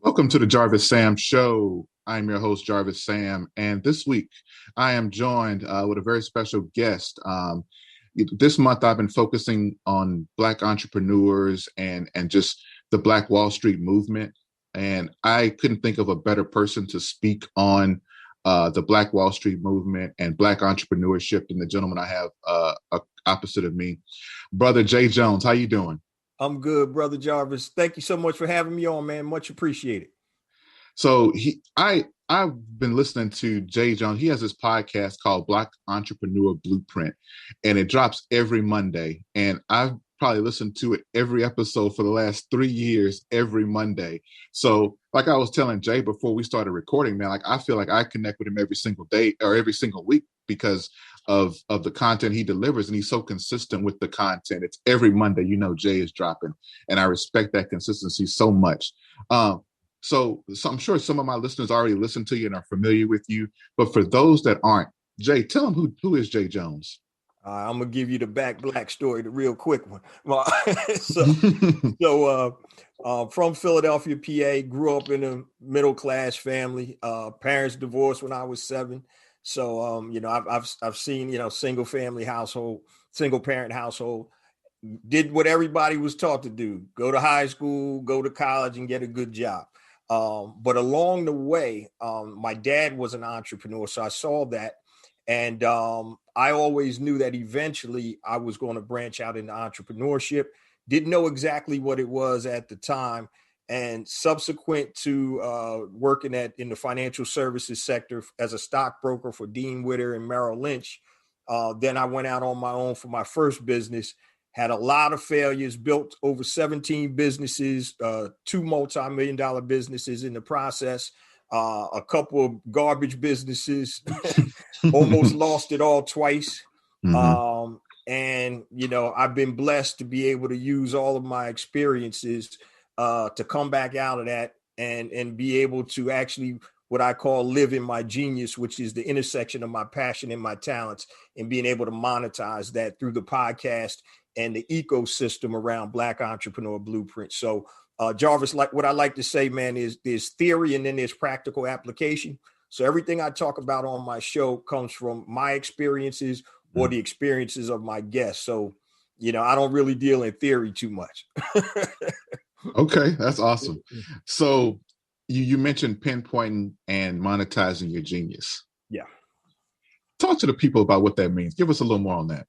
Welcome to the Jarvis Sam Show. I'm your host, Jarvis Sam, and this week I am joined with a very special guest. This month I've been focusing on Black entrepreneurs and just the Black Wall Street movement, and I couldn't think of a better person to speak on the Black Wall Street movement and Black entrepreneurship than the gentleman I have opposite of me, Brother JayJones. How you doing? I'm good, Brother Jarvis. Thank you so much for having me on, man. Much appreciated. So I've been listening to JayJones. He has this podcast called Black Entrepreneur Blueprint, and it drops every Monday. And I've probably listened to it every episode for the last 3 years, every Monday. So like I was telling Jay before we started recording, man, like I feel like I connect with him every single day or every single week because of the content he delivers, and he's so consistent with the content. It's every Monday, Jay is dropping, and I respect that consistency so much. So I'm sure some of my listeners already listen to you and are familiar with you, but for those that aren't, Jay, tell them who is JayJones. I'm gonna give you the black story, the real quick one. Well, so from Philadelphia, PA, grew up in a middle class family. Parents divorced when I was 7. So I've seen single family household, single parent household. Did what everybody was taught to do: go to high school, go to college, and get a good job. But along the way, my dad was an entrepreneur, so I saw that. And I always knew that eventually I was going to branch out into entrepreneurship. Didn't know exactly what it was at the time. And subsequent to working in the financial services sector as a stockbroker for Dean Witter and Merrill Lynch, then I went out on my own for my first business. Had a lot of failures, built over 17 businesses, 2 multi-million-dollar businesses in the process, a couple of garbage businesses, almost lost it all twice. Mm-hmm. And I've been blessed to be able to use all of my experiences to come back out of that and be able to actually what I call live in my genius, which is the intersection of my passion and my talents, and being able to monetize that through the podcast and the ecosystem around Black Entrepreneur Blueprint. So Jarvis, like what I like to say, man, is there's theory and then there's practical application. So everything I talk about on my show comes from my experiences or the experiences of my guests. So, I don't really deal in theory too much. Okay, that's awesome. So you mentioned pinpointing and monetizing your genius. Yeah. Talk to the people about what that means. Give us a little more on that.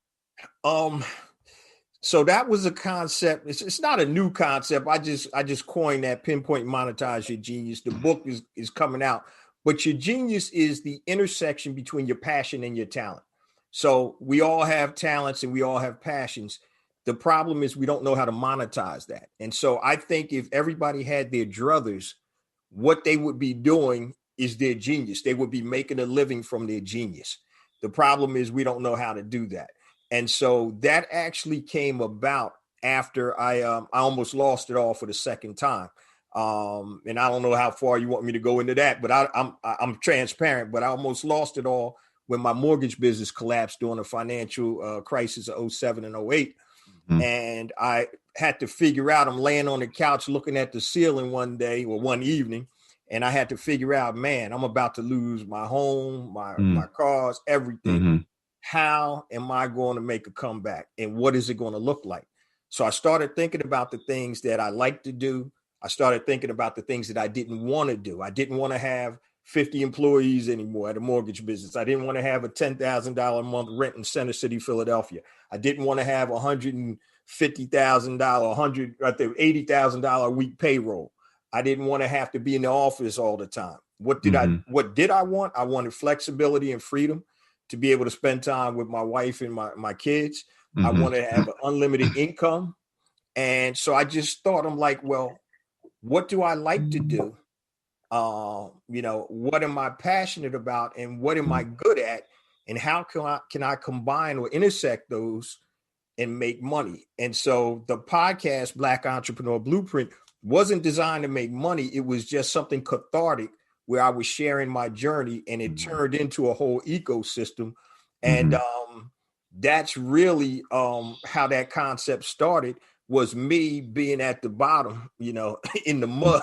So that was a concept. It's not a new concept. I just coined that: pinpoint, monetize your genius. The book is coming out, but your genius is the intersection between your passion and your talent. So we all have talents and we all have passions. The problem is we don't know how to monetize that. And so I think if everybody had their druthers, what they would be doing is their genius. They would be making a living from their genius. The problem is we don't know how to do that. And so that actually came about after I almost lost it all for the second time. And I don't know how far you want me to go into that, but I'm transparent, but I almost lost it all when my mortgage business collapsed during the financial crisis of 07 and 08. Mm-hmm. And I had to figure out, I'm laying on the couch looking at the ceiling one day or one evening, and I had to figure out, man, I'm about to lose my home, my cars, everything. Mm-hmm. How am I going to make a comeback, and what is it going to look like? So I started thinking about the things that I like to do. I started thinking about the things that I didn't want to do. I didn't want to have 50 employees anymore at a mortgage business. I didn't want to have a $10,000 a month rent in Center City, Philadelphia. I didn't want to have $150,000, $80,000 a week payroll. I didn't want to have to be in the office all the time. What did I want? I wanted flexibility and freedom to be able to spend time with my wife and my kids. Mm-hmm. I want to have an unlimited income. And so I just thought, I'm like, well, what do I like to do? What am I passionate about, and what am I good at, and how can I combine or intersect those and make money? And so the podcast Black Entrepreneur Blueprint wasn't designed to make money. It was just something cathartic where I was sharing my journey, and it turned into a whole ecosystem. And that's really how that concept started. was me being at the bottom, in the mud,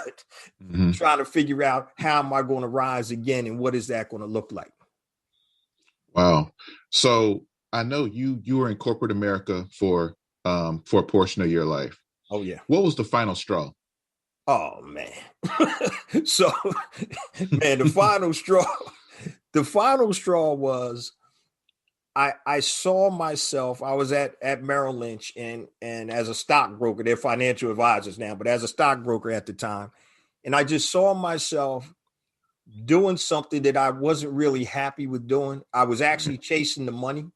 trying to figure out how am I going to rise again and what is that going to look like? Wow. So I know you were in corporate America for a portion of your life. Oh yeah. What was the final straw? Oh man. So man, the final straw was I saw myself, I was at Merrill Lynch and as a stockbroker, they're financial advisors now, but as a stockbroker at the time, and I just saw myself doing something that I wasn't really happy with doing. I was actually chasing the money.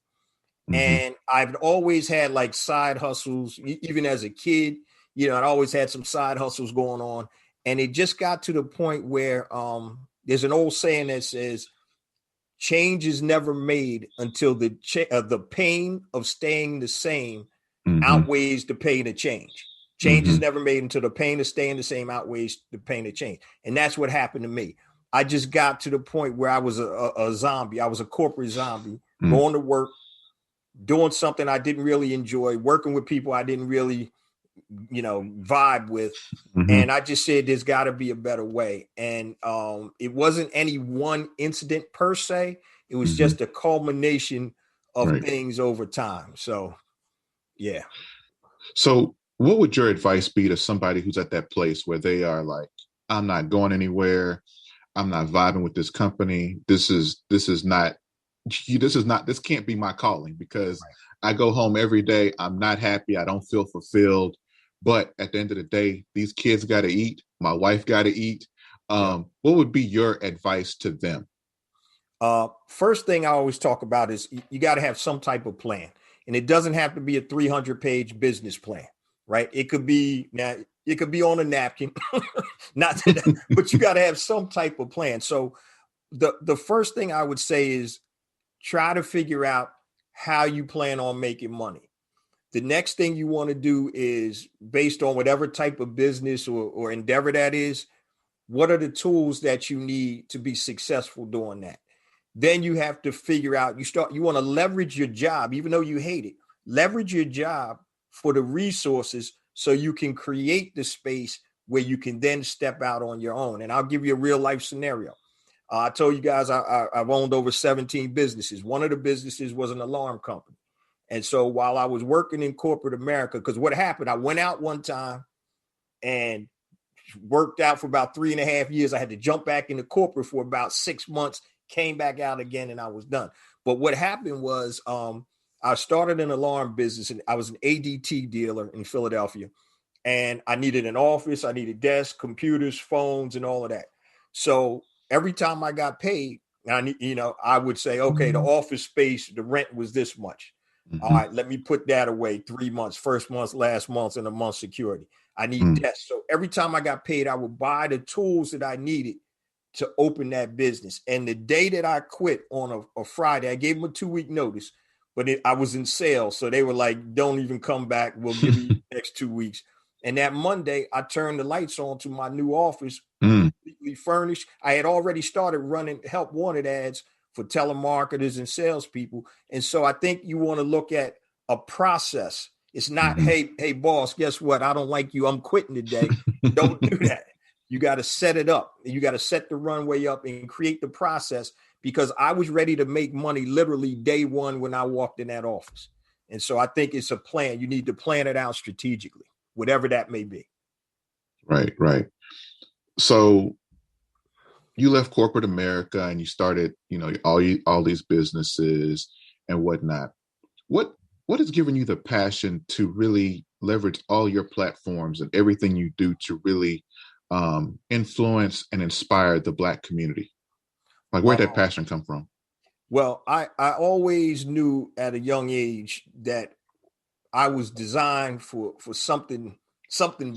And I've always had like side hustles, even as a kid, I'd always had some side hustles going on. And it just got to the point where there's an old saying that says, change is never made until the pain of staying the same outweighs the pain of change. Change is never made until the pain of staying the same outweighs the pain of change. And that's what happened to me. I just got to the point where I was a zombie. I was a corporate zombie, going to work, doing something I didn't really enjoy, working with people I didn't really, vibe with. And I just said, there's got to be a better way. And it wasn't any one incident per se. It was just a culmination of things over time. So, yeah. So what would your advice be to somebody who's at that place where they are like, I'm not going anywhere. I'm not vibing with this company. This can't be my calling because I go home every day. I'm not happy. I don't feel fulfilled. But at the end of the day, these kids got to eat. My wife got to eat. What would be your advice to them? First thing I always talk about is you got to have some type of plan. And it doesn't have to be a 300-page business plan, right? It could be on a napkin, but you got to have some type of plan. So the first thing I would say is try to figure out how you plan on making money. The next thing you want to do is, based on whatever type of business or endeavor that is, what are the tools that you need to be successful doing that? Then you have to figure out, you want to leverage your job, even though you hate it, leverage your job for the resources so you can create the space where you can then step out on your own. And I'll give you a real life scenario. I told you guys I've owned over 17 businesses. One of the businesses was an alarm company. And so while I was working in corporate America, because what happened, I went out one time and worked out for about 3.5 years. I had to jump back into corporate for about 6 months, came back out again, and I was done. But what happened was I started an alarm business, and I was an ADT dealer in Philadelphia. And I needed an office, I needed desks, computers, phones, and all of that. So every time I got paid, I would say, okay, the office space, the rent was this much. All right, let me put that away 3 months, first month, last month, and a month security. I need desks. So every time I got paid, I would buy the tools that I needed to open that business. And the day that I quit on a Friday, I gave them a 2-week notice, but I was in sales. So they were like, don't even come back. We'll give you the next 2 weeks. And that Monday, I turned the lights on to my new office, completely furnished. I had already started running help wanted ads for telemarketers and salespeople. And so I think you want to look at a process. It's not, hey, boss, guess what? I don't like you. I'm quitting today. Don't do that. You got to set it up. You got to set the runway up and create the process, because I was ready to make money literally day one when I walked in that office. And so I think it's a plan. You need to plan it out strategically, whatever that may be. Right. So you left corporate America and you started, all these businesses and whatnot. What has given you the passion to really leverage all your platforms and everything you do to really influence and inspire the Black community? Like, where'd that passion come from? Well, I always knew at a young age that I was designed for something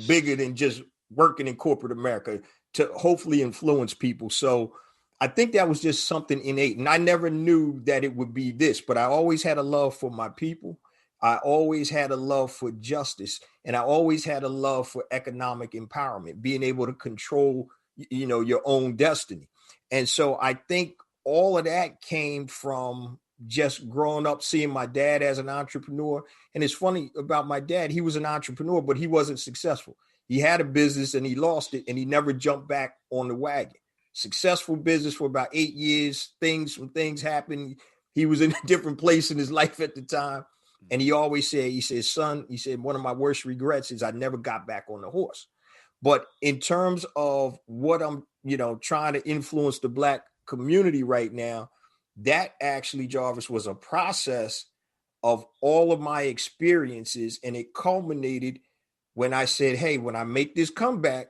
bigger than just working in corporate America, to hopefully influence people. So I think that was just something innate. And I never knew that it would be this, but I always had a love for my people. I always had a love for justice. And I always had a love for economic empowerment, being able to control, your own destiny. And so I think all of that came from just growing up, seeing my dad as an entrepreneur. And it's funny about my dad, he was an entrepreneur, but he wasn't successful. He had a business and he lost it and he never jumped back on the wagon. Successful business for about 8 years. Some things happened. He was in a different place in his life at the time. And he always said, he said, son, he said, one of my worst regrets is I never got back on the horse. But in terms of what I'm, trying to influence the Black community right now, that actually, Jarvis, was a process of all of my experiences. And it culminated when I said, hey, when I make this comeback,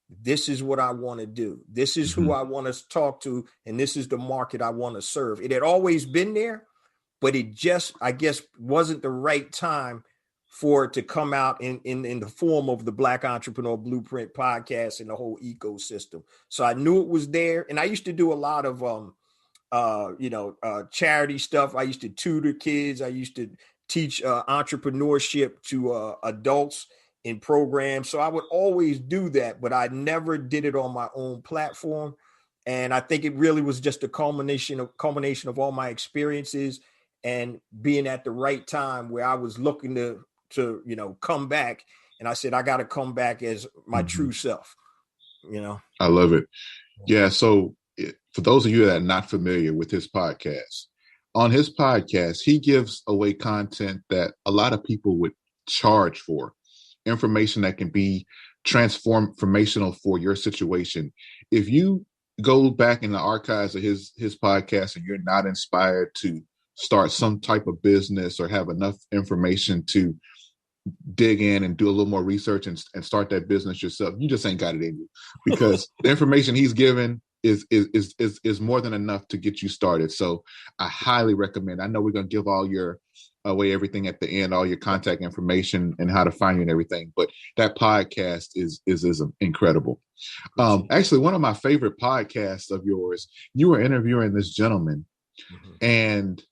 this is what I want to do. This is who I want to talk to. And this is the market I want to serve. It had always been there, but it just, I guess, wasn't the right time for it to come out in the form of the Black Entrepreneur Blueprint podcast and the whole ecosystem. So I knew it was there. And I used to do a lot of, charity stuff. I used to tutor kids. I used to teach entrepreneurship to adults in programs. So I would always do that, but I never did it on my own platform. And I think it really was just a culmination of all my experiences and being at the right time where I was looking to come back. And I said, I got to come back as my true self, I love it. Yeah. So for those of you that are not familiar with his podcast, on his podcast, he gives away content that a lot of people would charge for, information that can be transformational for your situation. If you go back in the archives of his podcast and you're not inspired to start some type of business or have enough information to dig in and do a little more research and start that business yourself, you just ain't got it in you, because the information he's given is more than enough to get you started. So I highly recommend. I know we're going to give all your away everything at the end, all your contact information and how to find you and everything, but that podcast is incredible. Actually, one of my favorite podcasts of yours, you were interviewing this gentleman, and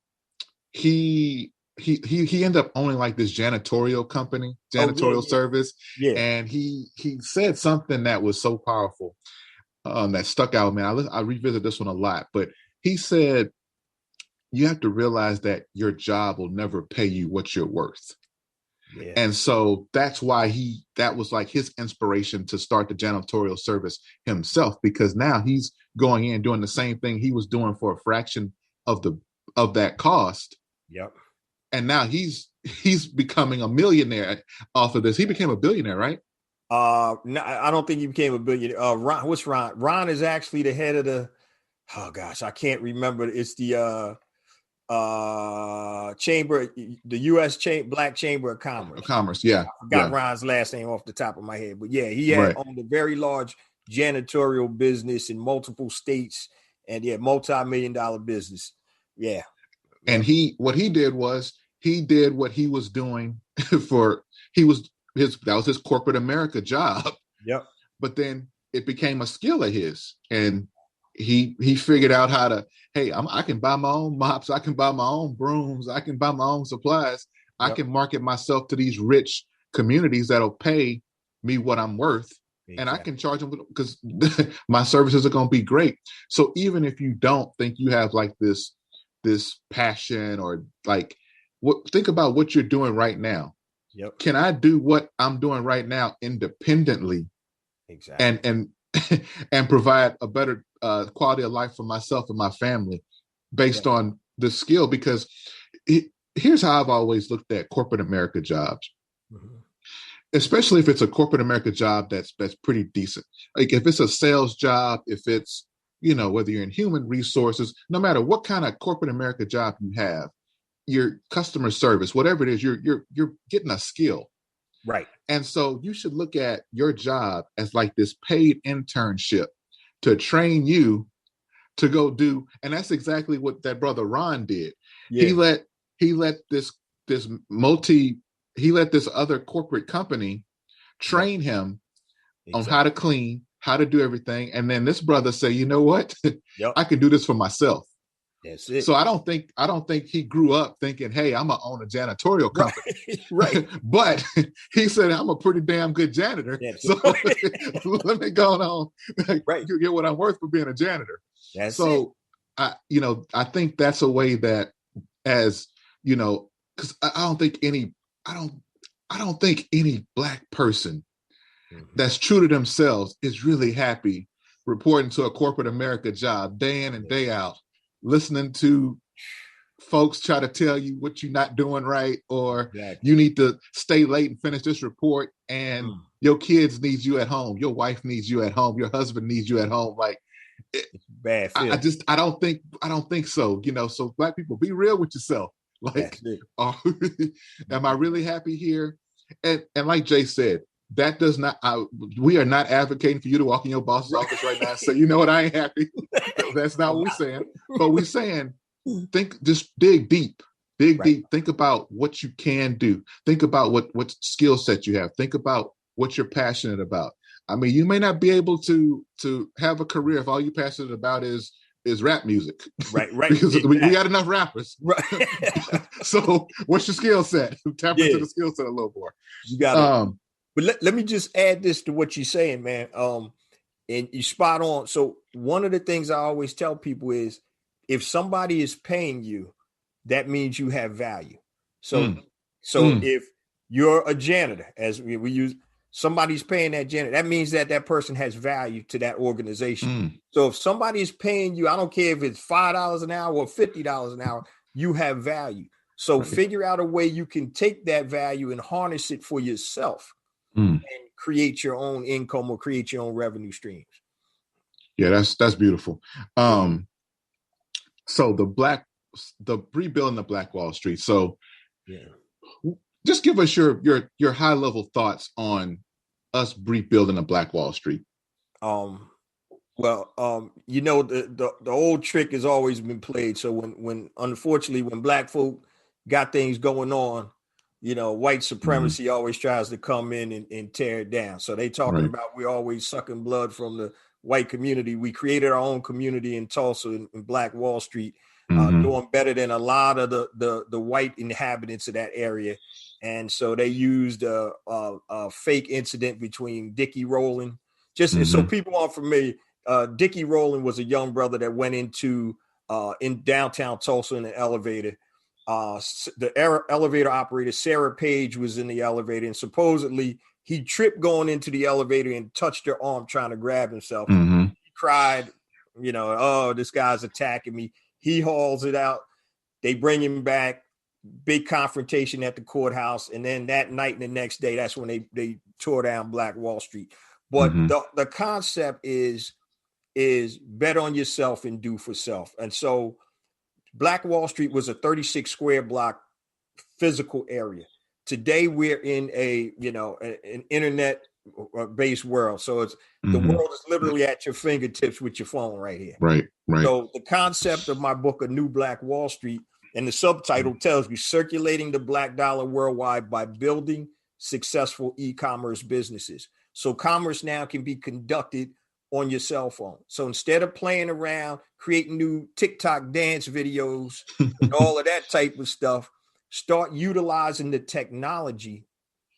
he ended up owning like this janitorial service. Yeah. And he said something that was so powerful, that stuck out, man. I revisit this one a lot, but he said, you have to realize that your job will never pay you what you're worth. Yeah. And so that's why that was like his inspiration to start the janitorial service himself, because now he's going in doing the same thing he was doing for a fraction of that cost. Yep. And now he's becoming a millionaire off of this. He became a billionaire, right? No, I don't think he became a billionaire. Ron, what's Ron? Ron is actually the head of oh gosh, I can't remember. It's the chamber, the U.S. Black Chamber of Commerce. Yeah. I got Ron's last name off the top of my head, but yeah, he had owned a very large janitorial business in multiple states, and multi-million-dollar business. Yeah. And what he did what he was doing that was his corporate America job. Yep. But then it became a skill of his, and he figured out how to, hey, I can buy my own mops, I can buy my own brooms, I can buy my own supplies. Yep. I can market myself to these rich communities that'll pay me what I'm worth. Exactly. And I can charge them because my services are going to be great. So even if you don't think you have like this passion or like, think about what you're doing right now. Yep. Can I do what I'm doing right now independently? Exactly. And provide a better quality of life for myself and my family based on the skill? Because here's how I've always looked at corporate America jobs, especially if it's a corporate America job that's pretty decent. Like if it's a sales job, if it's, whether you're in human resources, no matter what kind of corporate America job you have, your customer service, whatever it is, you're getting a skill. Right. And so you should look at your job as like this paid internship to train you to go do. And that's exactly what that brother Ron did. Yeah. He let this other corporate company train him on how to clean, how to do everything. And then this brother say, you know what? I can do this for myself. That's it. So I don't think he grew up thinking, hey, I'm gonna own a janitorial company. Right. But he said, I'm a pretty damn good janitor. So let me go on. You get what I'm worth for being a janitor. That's it. I think that's a way that as, you know, because I don't think any Black person that's true to themselves is really happy reporting to a corporate America job day in and day out, listening to folks try to tell you what you're not doing right, or you need to stay late and finish this report, and your kids need you at home, your wife needs you at home, your husband needs you at home. Like, it's bad. I don't think so. You know, so Black people, be real with yourself. Like, am I really happy here? And like Jay said, that does not. We are not advocating for you to walk in your boss's office right now and say, you know what, I ain't happy. That's not what we're saying. But we're saying, just dig deep. Dig deep. Think about what you can do. Think about what skill set you have. Think about what you're passionate about. I mean, you may not be able to have a career if all you're passionate about is rap music. Right. Because we got enough rappers. Right. So what's your skill set? Tap into the skill set a little more. You got it. But let me just add this to what you're saying, man. And you spot on. So one of the things I always tell people is, if somebody is paying you, that means you have value. So if you're a janitor, as we use, somebody's paying that janitor, that means that person has value to that organization. So if somebody is paying you, I don't care if it's $5 an hour or $50 an hour, you have value. So figure out a way you can take that value and harness it for yourself and create your own income or create your own revenue streams. Yeah, that's beautiful. So the rebuilding the Black Wall Street. So just give us your high level thoughts on us rebuilding the Black Wall Street. Well, you know, the old trick has always been played. So when unfortunately, when Black folk got things going on, you know, white supremacy always tries to come in and tear it down. So they talking about we're always sucking blood from the white community. We created our own community in Tulsa in Black Wall Street, doing better than a lot of the white inhabitants of that area. And so they used a fake incident between Dickie Rowland. Just so people aren't familiar, Dickie Rowland was a young brother that went into in downtown Tulsa in an elevator. The elevator operator, Sarah Page, was in the elevator, and supposedly he tripped going into the elevator and touched her arm trying to grab himself. He cried, you know, oh, this guy's attacking me. He hauls it out. They bring him back. Big confrontation at the courthouse. And then that night and the next day, that's when they tore down Black Wall Street. But the concept is bet on yourself and do for self. And so Black Wall Street was a 36 square block physical area. Today we're in an internet based world. So it's the world is literally at your fingertips with your phone right here. Right. So the concept of my book, A New Black Wall Street, and the subtitle tells you circulating the Black dollar worldwide by building successful e-commerce businesses. So commerce now can be conducted on your cell phone. So instead of playing around, creating new TikTok dance videos and all of that type of stuff, start utilizing the technology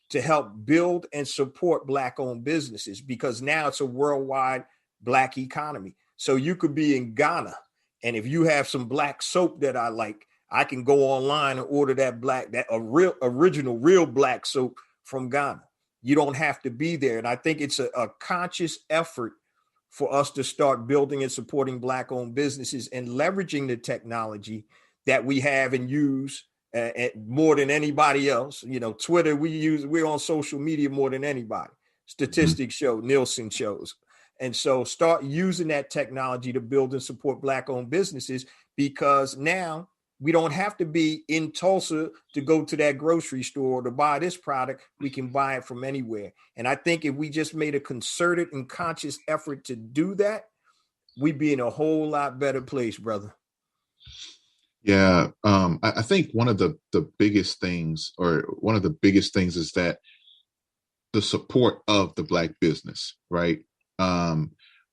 to help build and support Black-owned businesses, because now it's a worldwide Black economy. So you could be in Ghana, and if you have some Black soap that I like, I can go online and order that original real Black soap from Ghana. You don't have to be there. And I think it's a conscious effort for us to start building and supporting Black-owned businesses and leveraging the technology that we have and use more than anybody else. You know, Twitter, we're on social media more than anybody. Statistics show, Nielsen shows. And so start using that technology to build and support Black-owned businesses, because now we don't have to be in Tulsa to go to that grocery store to buy this product. We can buy it from anywhere. And I think if we just made a concerted and conscious effort to do that, we'd be in a whole lot better place, brother. Yeah. I think one of the biggest things is that the support of the Black business, right?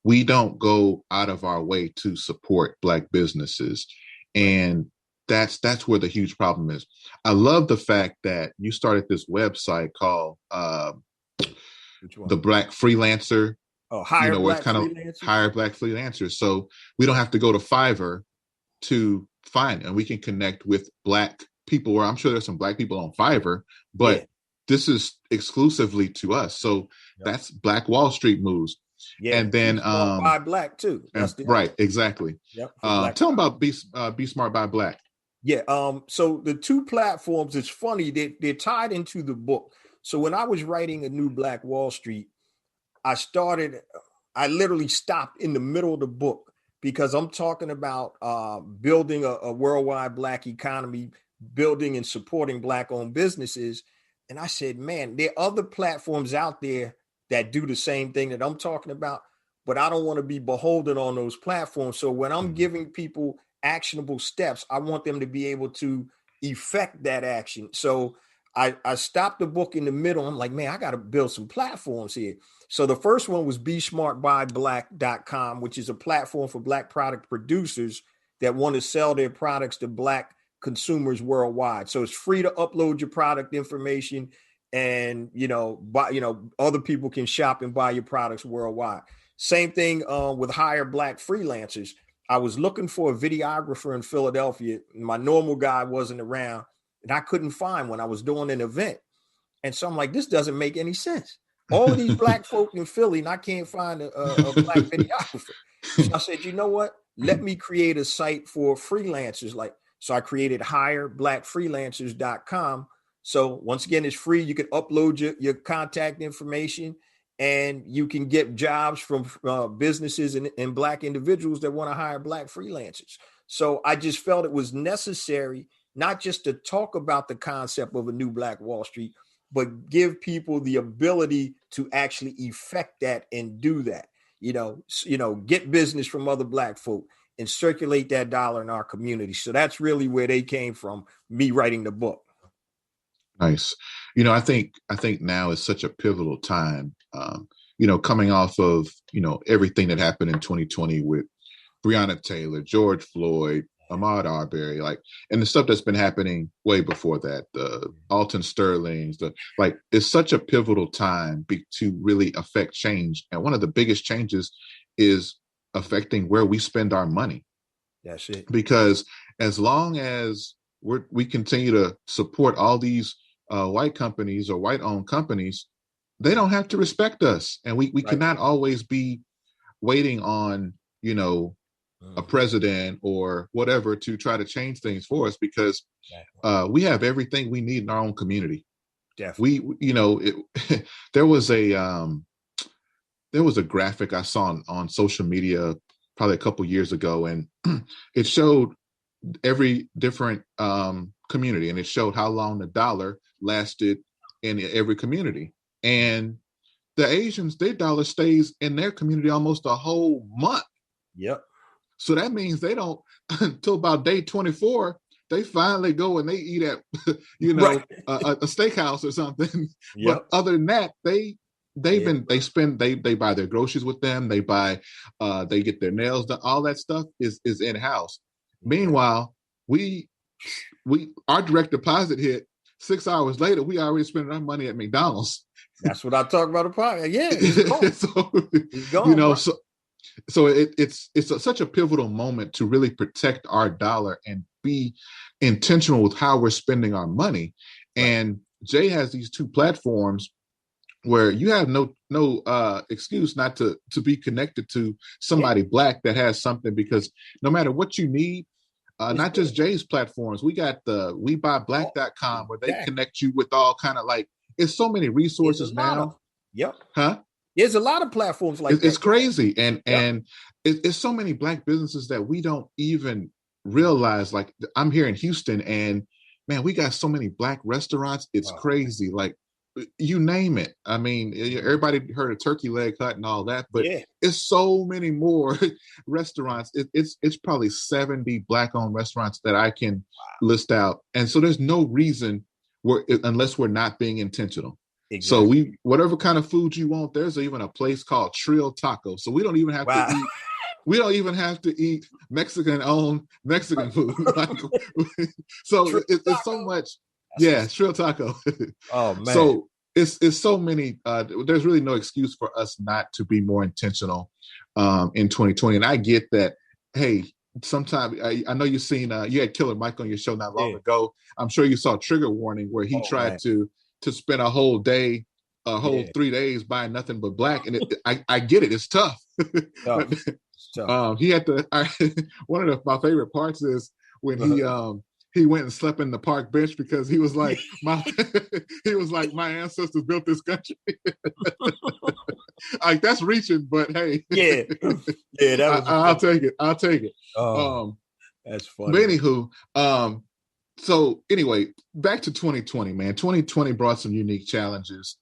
We don't go out of our way to support Black businesses. And that's where the huge problem is. I love the fact that you started this website called the Black Freelancer. Oh, Hire Black Freelancers. Hire Black Freelancers. So we don't have to go to Fiverr to fine. And we can connect with Black people, where I'm sure there's some Black people on Fiverr, but this is exclusively to us. So that's Black Wall Street moves. Yeah. And then Be Smart Buy Black too. That's the right, exactly. Yep. Tell them about Be Smart Buy Black. Yeah. So the two platforms, it's funny, they're tied into the book. So when I was writing A New Black Wall Street, I literally stopped in the middle of the book because I'm talking about building a worldwide Black economy, building and supporting Black-owned businesses. And I said, man, there are other platforms out there that do the same thing that I'm talking about, but I don't want to be beholden on those platforms. So when I'm giving people actionable steps, I want them to be able to effect that action. So I stopped the book in the middle. I'm like, man, I got to build some platforms here. So the first one was besmartbyblack.com, which is a platform for Black product producers that want to sell their products to Black consumers worldwide. So it's free to upload your product information, and other people can shop and buy your products worldwide. Same thing with hire Black freelancers. I was looking for a videographer in Philadelphia. My normal guy wasn't around, and I couldn't find one. I was doing an event. And so I'm like, this doesn't make any sense. All of these Black folk in Philly, and I can't find a Black videographer. So I said, you know what? Let me create a site for freelancers. So I created hireblackfreelancers.com. So once again, it's free. You can upload your contact information, and you can get jobs from businesses and Black individuals that want to hire Black freelancers. So I just felt it was necessary not just to talk about the concept of a new Black Wall Street, but give people the ability to actually effect that and do that. Get business from other Black folk and circulate that dollar in our community. So that's really where they came from, me writing the book. Nice. I think now is such a pivotal time, coming off of, everything that happened in 2020 with Breonna Taylor, George Floyd, Ahmaud Arbery, and the stuff that's been happening way before that, the Alton Sterling's, it's such a pivotal time to really affect change. And one of the biggest changes is affecting where we spend our money. That's it. Because as long as we continue to support all these white companies or white-owned companies, they don't have to respect us. And we cannot always be waiting on, a president or whatever to try to change things for us, because we have everything we need in our own community. Definitely. There was a graphic I saw on social media probably a couple years ago, and it showed every different community, and it showed how long the dollar lasted in every community. And the Asians, their dollar stays in their community almost a whole month. Yep. So that means they don't, until about day 24, they finally go and they eat at, a steakhouse or something. Yep. But other than that, they buy their groceries with them. They buy, they get their nails done. All that stuff is in-house. Meanwhile, our direct deposit hit 6 hours later. We already spent our money at McDonald's. That's what I talk about the podcast. Yeah, it's gone. It's gone. So it's such a pivotal moment to really protect our dollar and be intentional with how we're spending our money. Right. And Jay has these two platforms where you have no excuse not to be connected to somebody Black that has something, because no matter what you need, not just Jay's platforms, we got the WeBuyBlack.com where they connect you with all kind of it's so many resources now. There's a lot of platforms like that. It's crazy. And it's so many Black businesses that we don't even realize. I'm here in Houston, and man, we got so many Black restaurants. It's crazy. You name it. I mean, everybody heard of Turkey Leg Hut and all that, but it's so many more restaurants. It's probably 70 Black-owned restaurants that I can list out. And so there's no reason unless we're not being intentional. Exactly. So whatever kind of food you want, there's even a place called Trill Taco. So we don't even have to eat. We don't even have to eat Mexican-owned Mexican food. So it's so much. Yeah, Trill Taco. Oh man. So it's so many. There's really no excuse for us not to be more intentional in 2020. And I get that. Hey, sometimes I know you've seen you had Killer Mike on your show not long Yeah. ago. I'm sure you saw Trigger Warning where he Oh, tried man. to spend a whole day, a whole Yeah. 3 days buying nothing but black, and I get it, it's tough. Tough. It's tough. He had to. One of my favorite parts is when he went and slept in the park bench because he was like my he was like my ancestors built this country. Like that's reaching, but hey, Yeah. Yeah, that was I'll take it. I'll take it. Oh, that's But funny. anywho, so anyway, back to 2020, man. 2020 brought some unique challenges.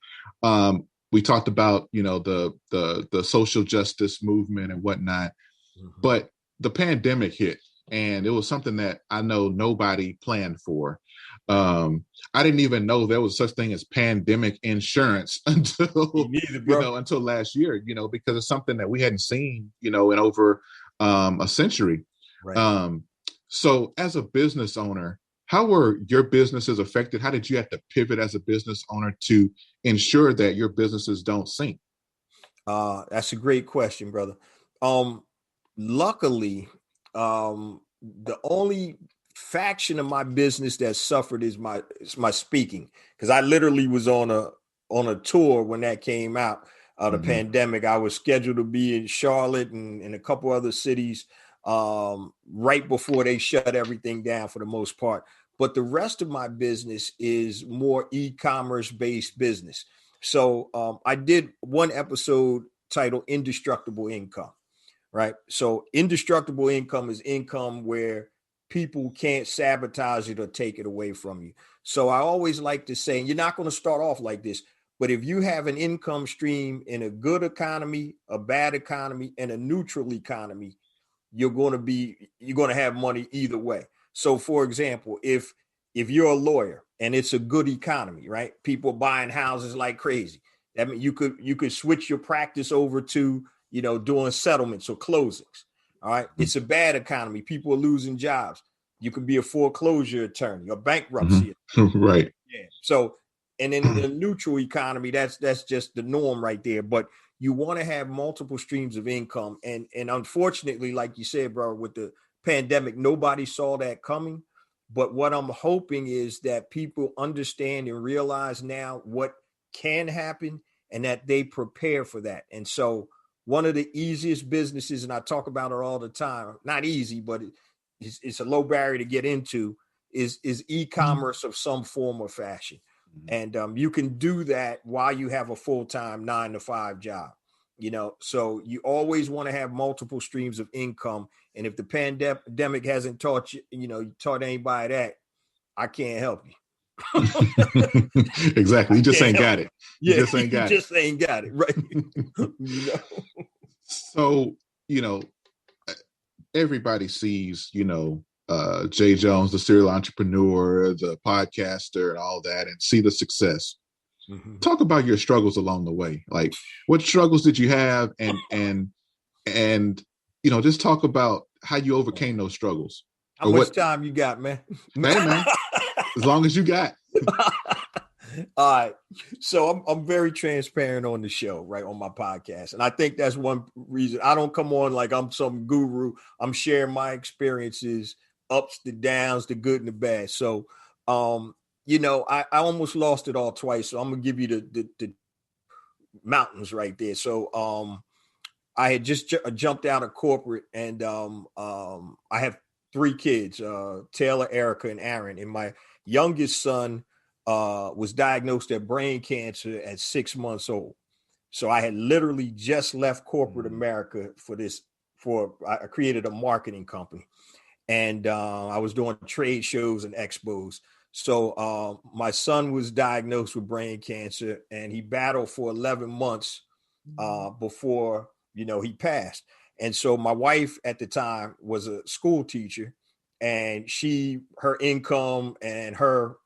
We talked about, the social justice movement and whatnot, but the pandemic hit, and it was something that I know nobody planned for. I didn't even know there was such thing as pandemic insurance until Me neither, bro. until last year, because it's something that we hadn't seen, in over a century. Right. So as a business owner, how were your businesses affected? How did you have to pivot as a business owner to ensure that your businesses don't sink? That's a great question, brother. Luckily, the only faction of my business that suffered is my speaking, because I literally was on a tour when that came out. The pandemic. I was scheduled to be in Charlotte and a couple other cities right before they shut everything down for the most part. But the rest of my business is more e-commerce based business. So I did one episode titled Indestructible Income, right? So indestructible income is income where people can't sabotage it or take it away from you. So I always like to say, and you're not going to start off like this, but if you have an income stream in a good economy, a bad economy, and a neutral economy, you're going to have money either way. So for example, if you're a lawyer and it's a good economy, right? People buying houses like crazy. That means you could switch your practice over to, doing settlements or closings. All right. It's a bad economy. People are losing jobs. You can be a foreclosure attorney or bankruptcy. Right. Yeah. So, and in a neutral economy, that's just the norm right there. But you want to have multiple streams of income. And unfortunately, like you said, bro, with the pandemic, nobody saw that coming. But what I'm hoping is that people understand and realize now what can happen and that they prepare for that. And so one of the easiest businesses, and I talk about it all the time, not easy, but it's a low barrier to get into, is e-commerce of some form or fashion. And you can do that while you have a full-time 9-to-5 job. So you always want to have multiple streams of income. And if the pandemic hasn't taught taught anybody that, I can't help you. Exactly. You just ain't got it. You just ain't got it. Right. So, everybody sees, JayJones, the serial entrepreneur, the podcaster, and all that, and see the success. Talk about your struggles along the way. Like, what struggles did you have, and just talk about how you overcame those struggles. How much time you got, man? Hey, man, as long as you got. All right. So I'm very transparent on the show, right, on my podcast. And I think that's one reason I don't come on like I'm some guru. I'm sharing my experiences, ups, the downs, the good and the bad. So, I almost lost it all twice. So I'm going to give you the mountains right there. So I had just jumped out of corporate, and I have 3 kids, Taylor, Erica, and Aaron. And my youngest son was diagnosed with brain cancer at 6 months old. So I had literally just left corporate America I created a marketing company, and I was doing trade shows and expos. So my son was diagnosed with brain cancer, and he battled for 11 months before, he passed. And so my wife at the time was a school teacher, and her income and her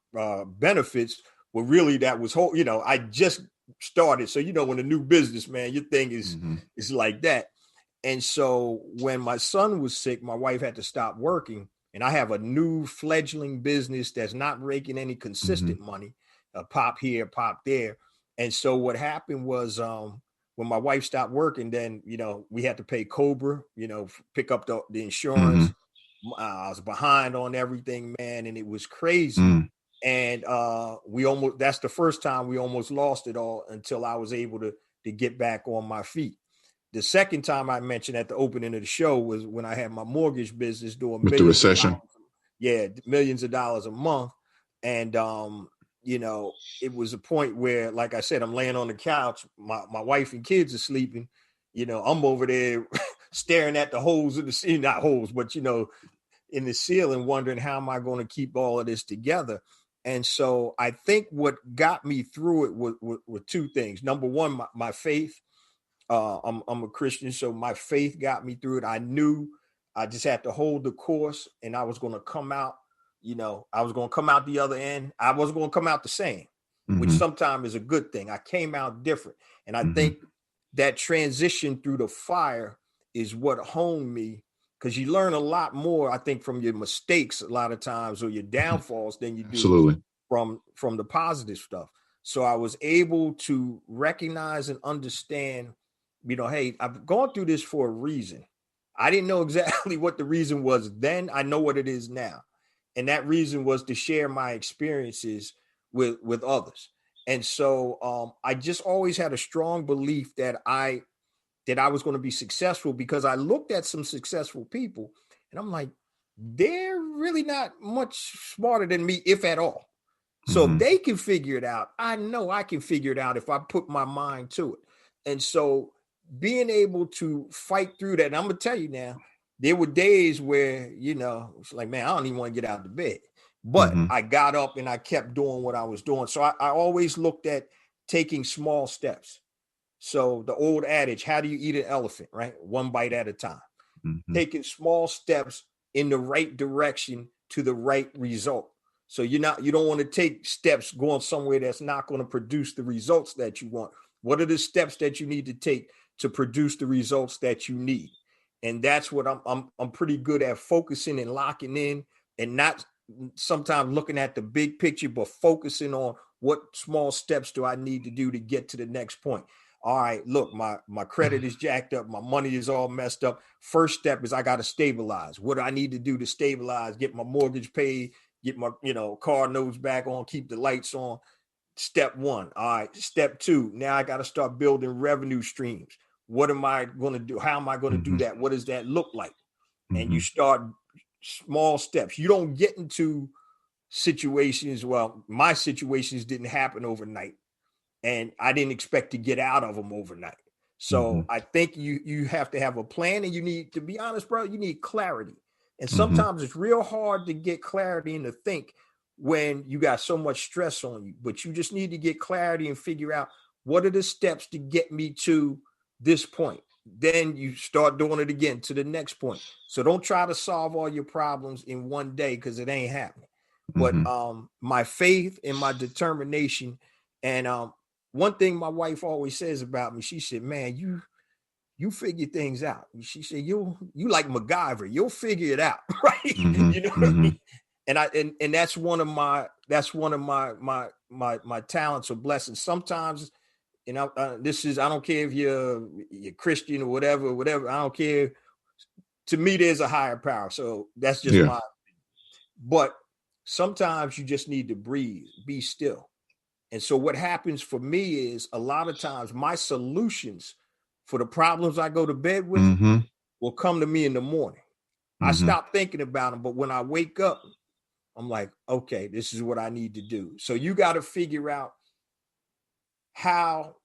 benefits were really, that was whole, I just started. So, when a new business, man, your thing is like that. And so when my son was sick, my wife had to stop working, and I have a new fledgling business that's not making any consistent money, pop here, pop there. And so what happened was, when my wife stopped working, then, we had to pay Cobra, pick up the insurance. I was behind on everything, man. And it was crazy. And that's the first time we almost lost it all until I was able to get back on my feet. The second time I mentioned at the opening of the show was when I had my mortgage business doing with the recession. Millions of dollars a month. And, it was a point where, like I said, I'm laying on the couch. My wife and kids are sleeping. I'm over there staring at the holes in the ceiling, not holes, but, in the ceiling, wondering how am I going to keep all of this together? And so I think what got me through it were two things. Number one, my faith. I'm a Christian, so my faith got me through it. I knew I just had to hold the course, and I was going to come out. I was going to come out the other end. I wasn't going to come out the same, which sometimes is a good thing. I came out different. And I think that transition through the fire is what honed me, because you learn a lot more, I think, from your mistakes a lot of times, or your downfalls, than you do from the positive stuff. So I was able to recognize and understand, hey, I've gone through this for a reason. I didn't know exactly what the reason was then. I know what it is now. And that reason was to share my experiences with others. And so I just always had a strong belief that I was going to be successful, because I looked at some successful people and I'm like, they're really not much smarter than me, if at all. So if they can figure it out, I know I can figure it out if I put my mind to it. And so being able to fight through that, and I'm going to tell you now, there were days where, it's like, man, I don't even want to get out of bed. But I got up and I kept doing what I was doing. So I always looked at taking small steps. So the old adage, how do you eat an elephant, right? One bite at a time. Taking small steps in the right direction to the right result. So you don't want to take steps going somewhere that's not going to produce the results that you want. What are the steps that you need to take to produce the results that you need? And that's what I'm pretty good at, focusing and locking in, and not sometimes looking at the big picture, but focusing on what small steps do I need to do to get to the next point. All right, look, my credit is jacked up. My money is all messed up. First step is I got to stabilize. What do I need to do to stabilize? Get my mortgage paid, get my, car notes back on, keep the lights on. Step one. All right. Step two. Now I got to start building revenue streams. What am I going to do? How am I going to do that? What does that look like? And you start small steps. You don't get into situations. Well, my situations didn't happen overnight, and I didn't expect to get out of them overnight. So I think you have to have a plan, and you need to be honest, bro. You need clarity. And sometimes it's real hard to get clarity and to think when you got so much stress on you, but you just need to get clarity and figure out what are the steps to get me to this point. Then you start doing it again to the next point. So don't try to solve all your problems in one day, because it ain't happening. But my faith and my determination, and one thing my wife always says about me, she said, man, you figure things out. She said, you like MacGyver, you'll figure it out, right? You know what I mean? And that's one of my talents or blessings. Sometimes, this is, I don't care if you're Christian or whatever, I don't care. To me, there's a higher power. So that's just but sometimes you just need to breathe, be still. And so what happens for me is, a lot of times my solutions for the problems I go to bed with will come to me in the morning. I stop thinking about them, but when I wake up, I'm like, okay, this is what I need to do. So you got to figure out how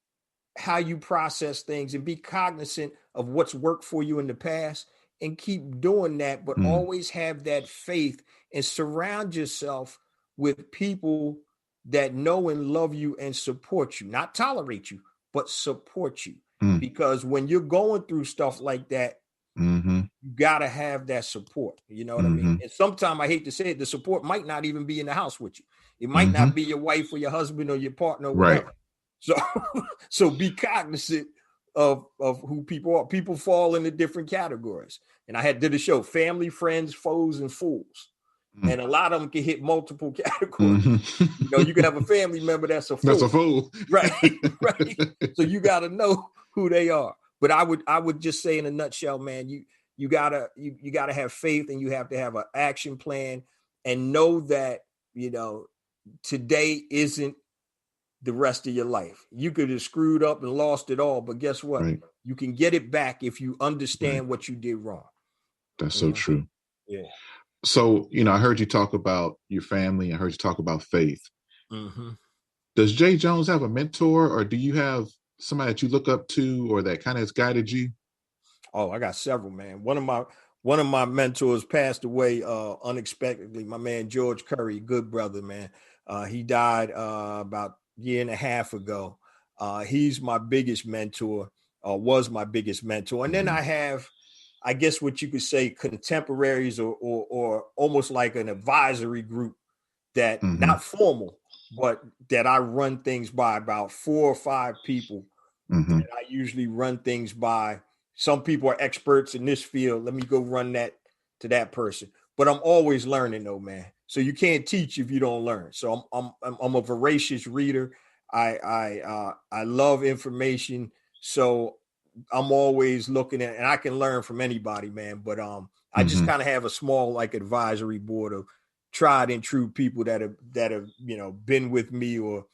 you process things, and be cognizant of what's worked for you in the past, and keep doing that, but always have that faith, and surround yourself with people that know and love you and support you, not tolerate you, but support you. Because when you're going through stuff like that, you got to have that support. You know what I mean? And sometimes, I hate to say it, the support might not even be in the house with you. It might not be your wife or your husband or your partner or whatever. So be cognizant of who people are. People fall into different categories. And I did a show, family, friends, foes, and fools. And a lot of them can hit multiple categories. You can have a family member that's a fool. That's a fool. Right. So you got to know who they are. But I would just say in a nutshell, man, you gotta have faith, and you have to have an action plan, and know that, today isn't the rest of your life. You could have screwed up and lost it all, but guess what? Right. You can get it back if you understand Right. what you did wrong. That's so true. Yeah. So, I heard you talk about your family. I heard you talk about faith. Mm-hmm. Does Jay Jones have a mentor, or do you have somebody that you look up to, or that kind of has guided you? Oh, I got several, man. One of my mentors passed away unexpectedly. My man George Curry, good brother, man. He died about a year and a half ago. He's my biggest mentor, was my biggest mentor. And then I have, I guess what you could say, contemporaries, or almost like an advisory group that, not formal, but that I run things by, about 4 or 5 people that I usually run things by. Some people are experts in this field. Let me go run that to that person. But I'm always learning, though, man. So you can't teach if you don't learn. So I'm a voracious reader. I love information. So I'm always looking at, and I can learn from anybody, man. But I just kind of have a small, like, advisory board of tried and true people that have been with me, or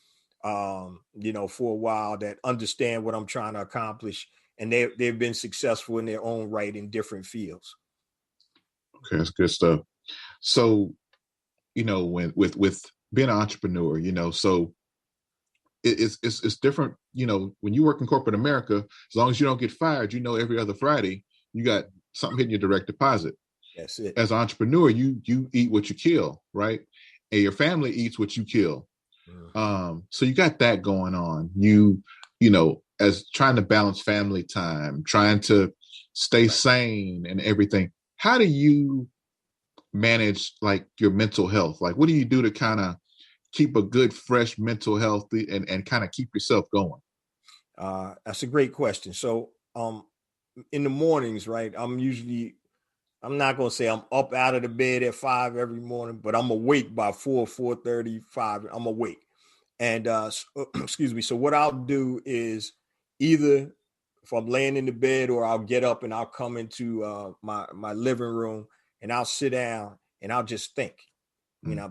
for a while, that understand what I'm trying to accomplish, and they've been successful in their own right in different fields. Okay, that's good stuff. So, when with being an entrepreneur, so it's different. When you work in corporate America, as long as you don't get fired, every other Friday you got something hitting your direct deposit. That's it. As an entrepreneur, you eat what you kill, right? And your family eats what you kill. So you got that going on. As trying to balance family time, trying to stay sane and everything. How do you manage, like, your mental health? Like, what do you do to kind of keep a good, fresh mental health, and kind of keep yourself going? That's a great question. So in the mornings, right, I'm not going to say I'm up out of the bed at 5 every morning, but I'm awake by 4:30, 5. I'm awake. And excuse me. So what I'll do is, either if I'm laying in the bed, or I'll get up and I'll come into my living room, and I'll sit down and I'll just think.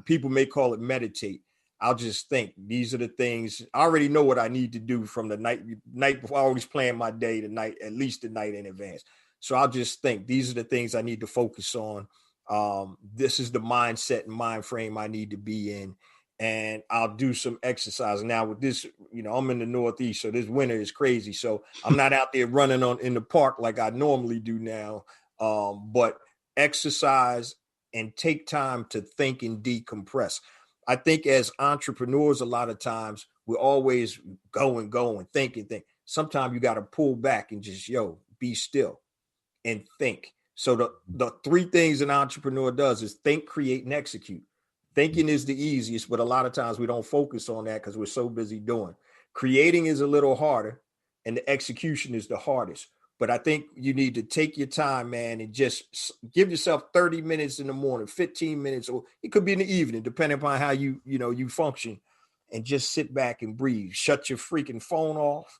People may call it meditate. I'll just think. These are the things I already know what I need to do from the night before. I always plan my day at least the night in advance. So I'll just think, these are the things I need to focus on. This is the mindset and mind frame I need to be in. And I'll do some exercise. Now with this, I'm in the Northeast, so this winter is crazy. So I'm not out there running in the park like I normally do now. But exercise and take time to think and decompress. I think as entrepreneurs, a lot of times we're always going, thinking. Sometimes you got to pull back and just, be still and think. So the 3 things an entrepreneur does is think, create, and execute. Thinking is the easiest, but a lot of times we don't focus on that because we're so busy doing. Creating is a little harder, and the execution is the hardest. But I think you need to take your time, man, and just give yourself 30 minutes in the morning, 15 minutes, or it could be in the evening, depending upon how you function, and just sit back and breathe. Shut your freaking phone off,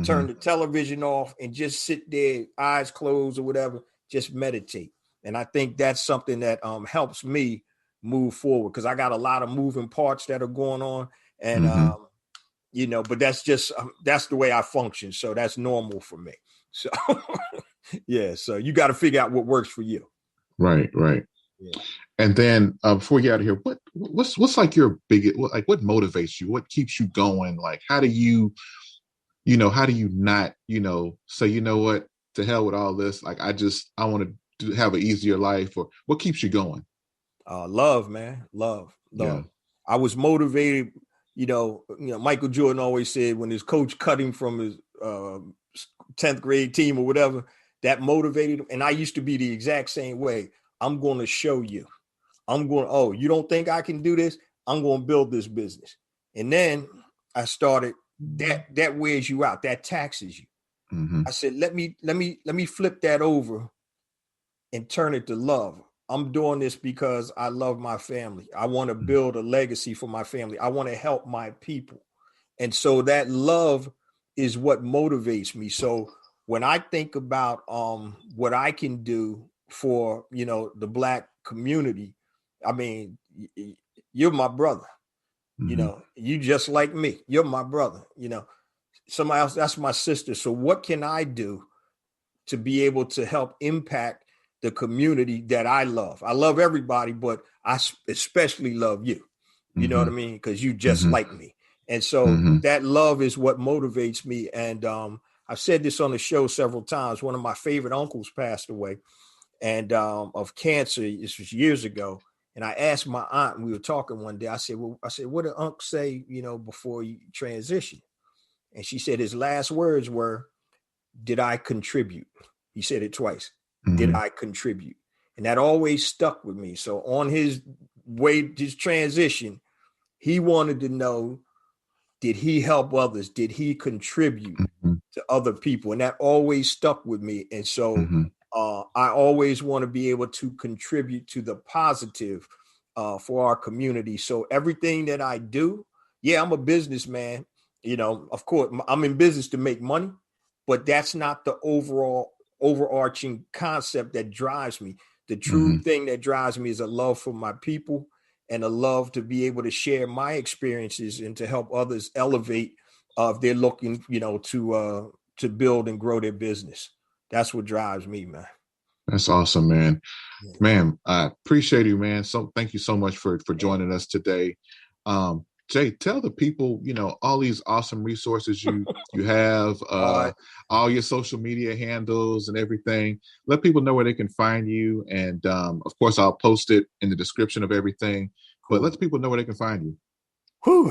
turn the television off, and just sit there, eyes closed or whatever, just meditate. And I think that's something that helps me move forward, because I got a lot of moving parts that are going on. And, but that's just, that's the way I function. So that's normal for me. So, yeah. So you got to figure out what works for you. Right. Yeah. And then before we get out of here, what's like your biggest, what motivates you? What keeps you going? Like, how do you not, say, what, to hell with all this. Like, I want to have an easier life, or what keeps you going? Love, man. Love. Yeah. I was motivated. Michael Jordan always said, when his coach cut him from his 10th grade team or whatever, that motivated him. And I used to be the exact same way. I'm going to show you. You don't think I can do this? I'm going to build this business. And then I started, that wears you out. That taxes you. I said, let me flip that over and turn it to love. I'm doing this because I love my family. I want to build a legacy for my family. I want to help my people. And so that love is what motivates me. So when I think about what I can do for, the Black community, I mean, you're my brother. You just like me. You're my brother. Somebody else, that's my sister. So what can I do to be able to help impact the community that I love? I love everybody, but I especially love you. You know what I mean? Because you just like me. And so that love is what motivates me. And I've said this on the show several times. One of my favorite uncles passed away and of cancer. This was years ago. And I asked my aunt, and we were talking one day. I said, what did Unc say, before you transition? And she said his last words were, "Did I contribute?" He said it twice. Did I contribute? And that always stuck with me. So on his way, his transition, he wanted to know, did he help others? Did he contribute to other people? And that always stuck with me. And so I always want to be able to contribute to the positive for our community. So everything that I do, I'm a businessman. Of course, I'm in business to make money, but that's not the overarching concept that drives me. The true thing that drives me is a love for my people and a love to be able to share my experiences and to help others elevate if they're looking, to build and grow their business. That's what drives me, man. That's awesome, man. Man, I appreciate you, man. So thank you so much for joining us today. Jay, tell the people, all these awesome resources you have, all your social media handles and everything. Let people know where they can find you. And of course, I'll post it in the description of everything. Cool. But let people know where they can find you.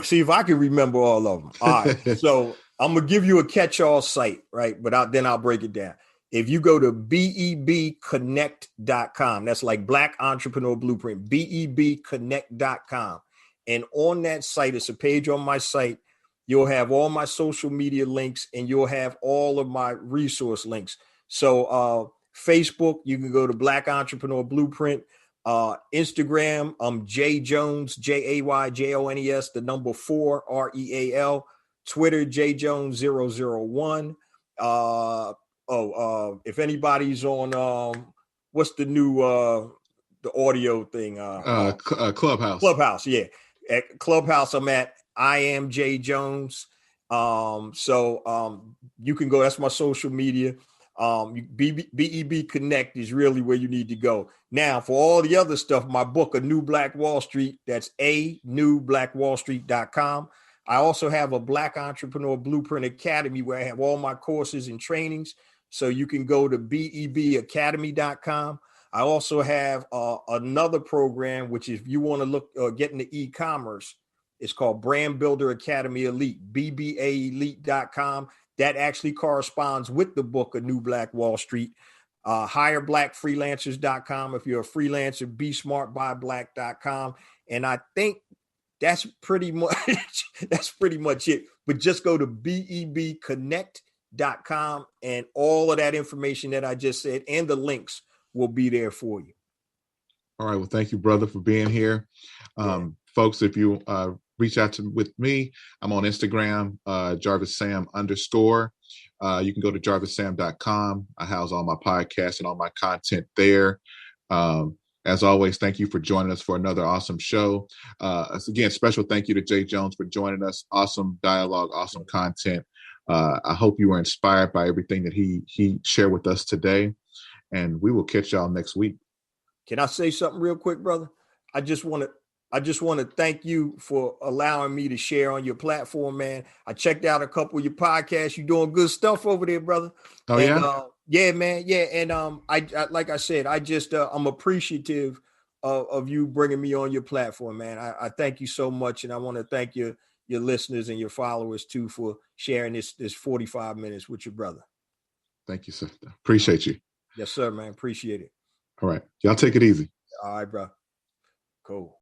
See if I can remember all of them. All right. So I'm going to give you a catch-all site, right? But then I'll break it down. If you go to bebconnect.com, that's like Black Entrepreneur Blueprint, bebconnect.com. And on that site, it's a page on my site. You'll have all my social media links and you'll have all of my resource links. So Facebook, you can go to Black Entrepreneur Blueprint. Instagram, JayJones, JayJones, the number 4, REAL. Twitter, JayJones001. If anybody's on what's the new the audio thing? Clubhouse. Clubhouse, yeah. At Clubhouse, I'm at IAmJayJones. You can go, that's my social media. BEB Connect is really where you need to go. Now, for all the other stuff, my book, A New Black Wall Street, that's anewblackwallstreet.com. I also have a Black Entrepreneur Blueprint Academy where I have all my courses and trainings. So you can go to bebacademy.com. I also have another program, which if you want to look, get into e-commerce, it's called Brand Builder Academy Elite, bbaelite.com. That actually corresponds with the book, A New Black Wall Street. HireBlackFreelancers.com. If you're a freelancer, BeSmartByBlack.com. And I think that's pretty much it. But just go to bebconnect.com and all of that information that I just said and the links will be there for you. All right. Well, thank you, brother, for being here. Folks, if you reach out with me, I'm on Instagram, JarvisSam_. You can go to jarvissam.com. I house all my podcasts and all my content there. As always, thank you for joining us for another awesome show. Again, special thank you to JayJones for joining us. Awesome dialogue, awesome content. I hope you were inspired by everything that he shared with us today. And we will catch y'all next week. Can I say something real quick, brother? I just want to thank you for allowing me to share on your platform, man. I checked out a couple of your podcasts. You're doing good stuff over there, brother. Oh, and, yeah, man. Yeah. And I like I said, I'm appreciative of you bringing me on your platform, man. I thank you so much. And I want to thank your listeners and your followers too for sharing this 45 minutes with your brother. Thank you, sir. Appreciate you. Yes, sir, man. Appreciate it. All right. Y'all take it easy. All right, bro. Cool.